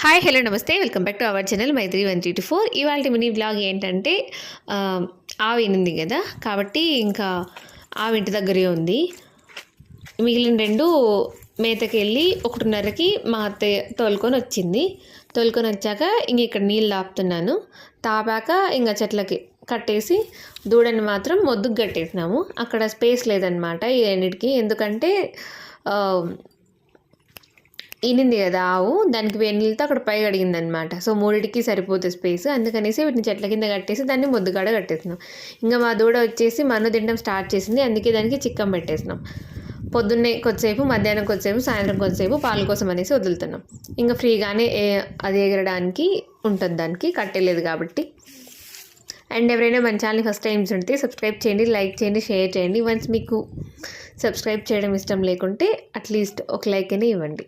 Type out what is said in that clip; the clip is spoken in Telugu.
Hi hello namaste welcome back to our channel Maitri 134. ఇవాళ మినీ బ్లాగ్ ఏంటంటే ఆవు ఈనింది కదా, కాబట్టి ఇంకా ఆవు ఇంటి దగ్గరే ఉంది. మిగిలిన రెండు మేతకి వెళ్ళి 1:30కి మా అత్తయ్య తోలుకొని వచ్చాక ఇంక ఇక్కడ నీళ్ళు తాపుతున్నాను. తాపాక ఇంకా చెట్లకి కట్టేసి దూడని మాత్రం మొద్దుకు కట్టేసినాము. అక్కడ స్పేస్ లేదనమాట ఈ రెండింటికి, ఎందుకంటే ఈనింది కదా ఆవు, దానికి వేడి నీళ్ళతో అక్కడ పై కడిగింది అనమాట. సో మూడింటికి సరిపోతుంది స్పేస్, అందుకనేసి వీటిని చెట్ల కింద కట్టేసి దాన్ని ముద్దుగాడ కట్టేసినాం. ఇంకా మా దూడ వచ్చేసి మన్ను తినడం స్టార్ట్ చేసింది, అందుకే దానికి చిక్కం పెట్టేసినాం. పొద్దున్నే కొద్దిసేపు, మధ్యాహ్నం కొద్దిసేపు, సాయంత్రం కొద్దిసేపు పాల కోసం అనేసి వదులుతున్నాం. ఇంకా ఫ్రీగానే అది ఎగరడానికి ఉంటుంది, దానికి కట్టలేదు కాబట్టి. అండ్ ఎవరైనా మన ఛానల్ని ఫస్ట్ టైం ఉంటే సబ్స్క్రైబ్ చేయండి, లైక్ చేయండి, షేర్ చేయండి. వన్స్ మీకు సబ్స్క్రైబ్ చేయడం ఇష్టం లేకుంటే అట్లీస్ట్ ఒక లైక్ అయినా ఇవ్వండి.